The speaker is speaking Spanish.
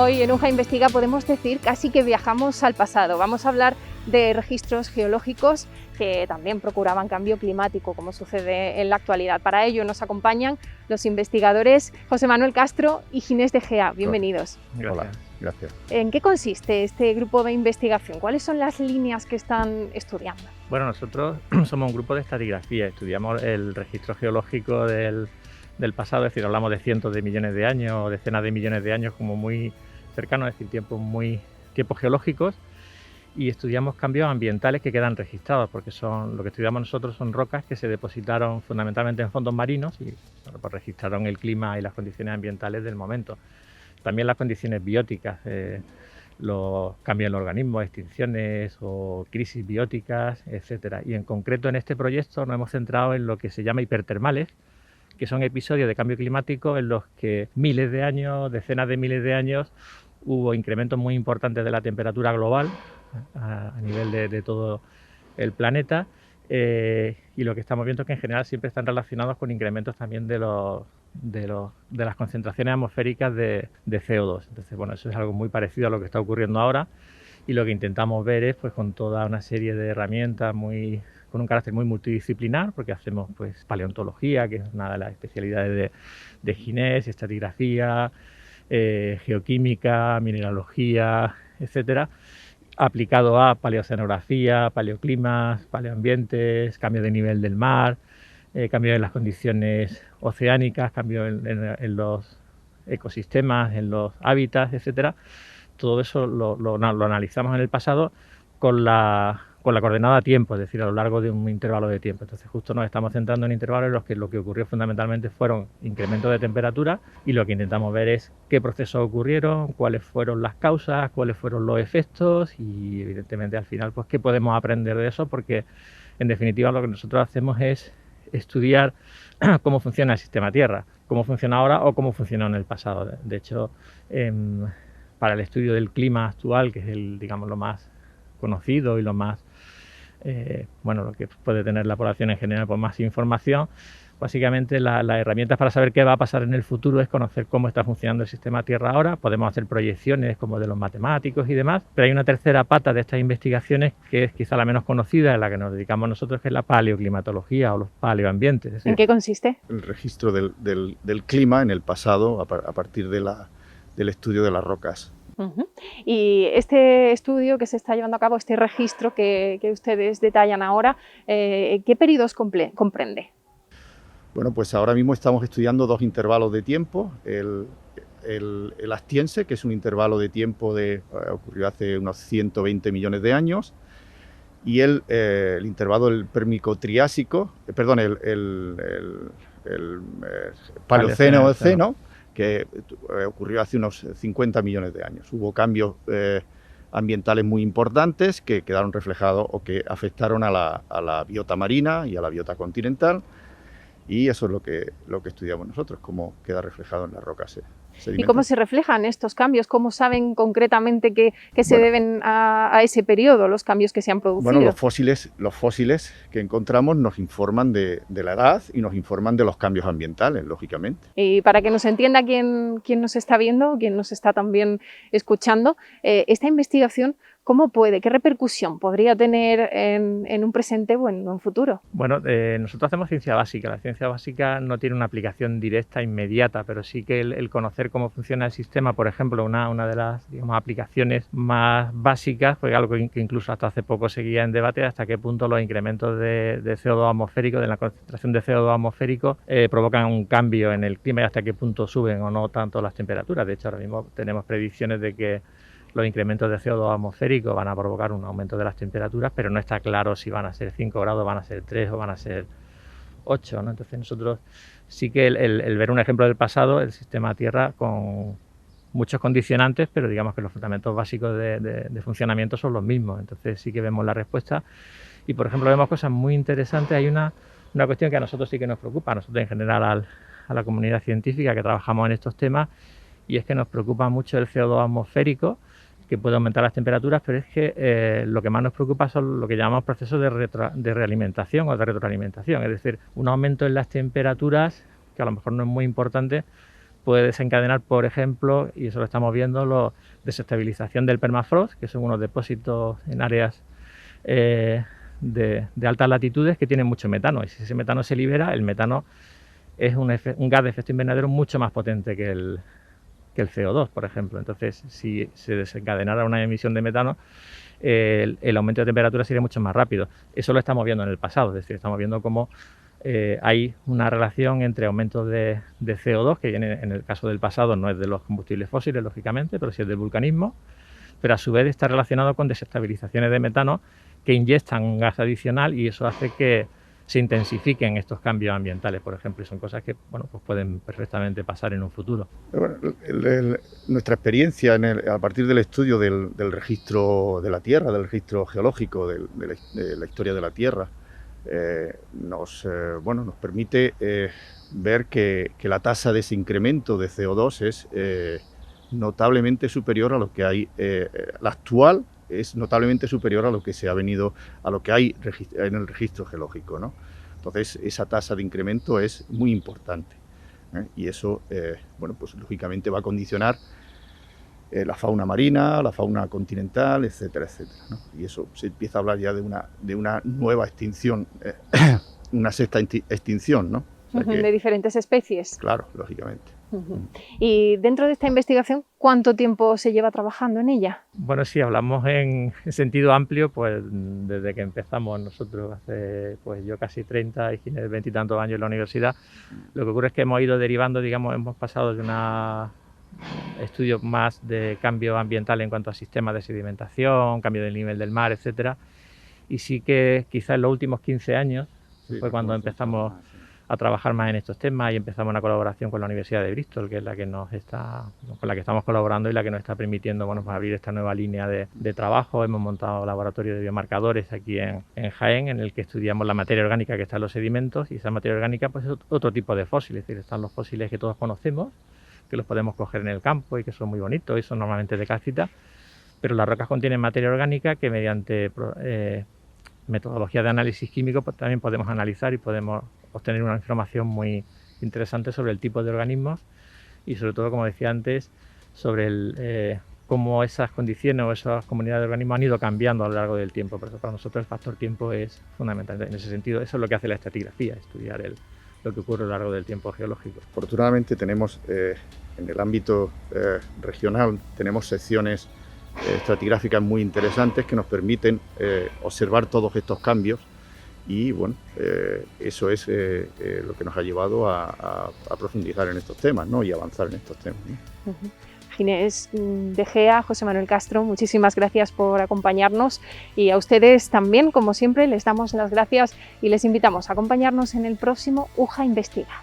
Hoy en UJA Investiga podemos decir casi que viajamos al pasado. Vamos a hablar de registros geológicos que también procuraban cambio climático, como sucede en la actualidad. Para ello nos acompañan los investigadores José Manuel Castro y Ginés de Gea. Bienvenidos. Gracias. Hola, gracias. ¿En qué consiste este grupo de investigación? ¿Cuáles son las líneas que están estudiando? Bueno, nosotros somos un grupo de estratigrafía, estudiamos el registro geológico del pasado, es decir, hablamos de cientos de millones de años o decenas de millones de años como muy cercanos, es decir, tiempos geológicos, y estudiamos cambios ambientales que quedan registrados, porque lo que estudiamos nosotros son rocas que se depositaron fundamentalmente en fondos marinos y bueno, pues registraron el clima y las condiciones ambientales del momento. También las condiciones bióticas, los cambios en los organismos, extinciones o crisis bióticas, etcétera. Y en concreto en este proyecto nos hemos centrado en lo que se llama hipertermales, que son episodios de cambio climático en los que miles de años, decenas de miles de años, hubo incrementos muy importantes de la temperatura global a nivel de todo el planeta, y lo que estamos viendo es que en general siempre están relacionados con incrementos también de las concentraciones atmosféricas de CO2. Entonces, bueno, eso es algo muy parecido a lo que está ocurriendo ahora, y lo que intentamos ver es, pues, con toda una serie de herramientas con un carácter muy multidisciplinar, porque hacemos pues paleontología, que es una de las especialidades de Ginés, estratigrafía, geoquímica, mineralogía, etcétera, aplicado a paleoceanografía, paleoclimas, paleoambientes, cambio de nivel del mar, cambio en las condiciones oceánicas, cambio en los ecosistemas, en los hábitats, etcétera. Todo eso lo analizamos en el pasado con la coordenada tiempo, es decir, a lo largo de un intervalo de tiempo. Entonces justo nos estamos centrando en intervalos en los que lo que ocurrió fundamentalmente fueron incrementos de temperatura, y lo que intentamos ver es qué procesos ocurrieron, cuáles fueron las causas, cuáles fueron los efectos y evidentemente al final pues qué podemos aprender de eso, porque en definitiva lo que nosotros hacemos es estudiar cómo funciona el sistema Tierra, cómo funciona ahora o cómo funcionó en el pasado. De hecho, para el estudio del clima actual, que es digamos, lo más conocido y lo más lo que puede tener la población en general por más información, básicamente las herramientas para saber qué va a pasar en el futuro es conocer cómo está funcionando el sistema Tierra ahora. Podemos hacer proyecciones como de los matemáticos y demás, pero hay una tercera pata de estas investigaciones que es quizá la menos conocida, en la que nos dedicamos nosotros, que es la paleoclimatología o los paleoambientes. Es decir, ¿en qué consiste? El registro del clima en el pasado a partir del estudio de las rocas. Y este estudio que se está llevando a cabo, este registro que ustedes detallan ahora, ¿qué periodos comprende? Bueno, pues ahora mismo estamos estudiando dos intervalos de tiempo. El Astiense, que es un intervalo de tiempo ocurrió hace unos 120 millones de años, y el intervalo del Pérmico-Triásico, el Paleoceno-Eoceno, que ocurrió hace unos 50 millones de años. Hubo cambios ambientales muy importantes que quedaron reflejados o que afectaron a la biota marina y a la biota continental, y eso es lo que estudiamos nosotros, cómo queda reflejado en las rocas. ¿Y cómo se reflejan estos cambios? ¿Cómo saben concretamente que se deben a ese periodo, los cambios que se han producido? Bueno, los fósiles que encontramos nos informan de la edad y nos informan de los cambios ambientales, lógicamente. Y para que nos entienda quién nos está viendo, quién nos está también escuchando, esta investigación, ¿qué repercusión podría tener en un presente o en un futuro? Bueno, nosotros hacemos ciencia básica. La ciencia básica no tiene una aplicación directa, inmediata, pero sí que el conocer cómo funciona el sistema, por ejemplo, una de las, digamos, aplicaciones más básicas, pues algo que incluso hasta hace poco seguía en debate, hasta qué punto los incrementos de CO2 atmosférico, de la concentración de CO2 atmosférico, provocan un cambio en el clima y hasta qué punto suben o no tanto las temperaturas. De hecho, ahora mismo tenemos predicciones de que los incrementos de CO2 atmosférico van a provocar un aumento de las temperaturas, pero no está claro si van a ser 5 grados, van a ser 3 o van a ser 8, ¿no? Entonces nosotros sí que el ver un ejemplo del pasado, el sistema Tierra con muchos condicionantes, pero digamos que los fundamentos básicos de funcionamiento son los mismos. Entonces sí que vemos la respuesta y, por ejemplo, vemos cosas muy interesantes. Hay una cuestión que a nosotros sí que nos preocupa, a nosotros en general a la comunidad científica que trabajamos en estos temas, y es que nos preocupa mucho el CO2 atmosférico, que puede aumentar las temperaturas, pero es que lo que más nos preocupa son lo que llamamos procesos de realimentación o de retroalimentación, es decir, un aumento en las temperaturas, que a lo mejor no es muy importante, puede desencadenar, por ejemplo, y eso lo estamos viendo, la desestabilización del permafrost, que son unos depósitos en áreas de altas latitudes que tienen mucho metano, y si ese metano se libera, el metano es un gas de efecto invernadero mucho más potente que el CO2, por ejemplo. Entonces, si se desencadenara una emisión de metano, el aumento de temperatura sería mucho más rápido. Eso lo estamos viendo en el pasado, es decir, estamos viendo cómo hay una relación entre aumentos de CO2, que en el caso del pasado no es de los combustibles fósiles, lógicamente, pero sí es del vulcanismo, pero a su vez está relacionado con desestabilizaciones de metano que inyectan un gas adicional, y eso hace que se intensifiquen estos cambios ambientales, por ejemplo, y son cosas que pues pueden perfectamente pasar en un futuro. Bueno, nuestra experiencia a partir del estudio del registro de la Tierra, del registro geológico de la historia de la Tierra, nos permite ver que la tasa de ese incremento de CO2 es notablemente superior a lo que hay, la actual es notablemente superior a lo que a lo que hay en el registro geológico, ¿no? Entonces, esa tasa de incremento es muy importante, y eso, pues lógicamente va a condicionar la fauna marina, la fauna continental, etcétera, etcétera, ¿no? Y eso se empieza a hablar ya de una nueva extinción, una sexta extinción, ¿no? O sea de diferentes especies. Claro, lógicamente. Y dentro de esta investigación, ¿cuánto tiempo se lleva trabajando en ella? Bueno, si hablamos en sentido amplio, pues desde que empezamos nosotros hace, pues yo casi 30 y Ginés 20 y tantos años en la universidad, lo que ocurre es que hemos ido derivando, digamos, hemos pasado de estudios más de cambio ambiental en cuanto a sistemas de sedimentación, cambio del nivel del mar, etcétera, y sí que quizás en los últimos 15 años fue cuando empezamos a trabajar más en estos temas, y empezamos una colaboración con la Universidad de Bristol, que es la que con la que estamos colaborando y la que nos está permitiendo pues abrir esta nueva línea de trabajo. Hemos montado laboratorios de biomarcadores aquí en Jaén, en el que estudiamos la materia orgánica que está en los sedimentos, y esa materia orgánica pues es otro tipo de fósiles, es decir, están los fósiles que todos conocemos, que los podemos coger en el campo y que son muy bonitos y son normalmente de calcita, pero las rocas contienen materia orgánica que mediante metodología de análisis químico pues también podemos analizar y podemos obtener una información muy interesante sobre el tipo de organismos y sobre todo, como decía antes, sobre cómo esas condiciones o esas comunidades de organismos han ido cambiando a lo largo del tiempo. Por eso para nosotros el factor tiempo es fundamental. En ese sentido, eso es lo que hace la estratigrafía, estudiar lo que ocurre a lo largo del tiempo geológico. Afortunadamente tenemos en el ámbito regional, tenemos secciones estratigráficas muy interesantes que nos permiten observar todos estos cambios, y bueno, eso es lo que nos ha llevado a profundizar en estos temas, ¿no? Y avanzar en estos temas, ¿no? Ginés de Gea, José Manuel Castro, muchísimas gracias por acompañarnos, y a ustedes también, como siempre, les damos las gracias y les invitamos a acompañarnos en el próximo UJA Investiga.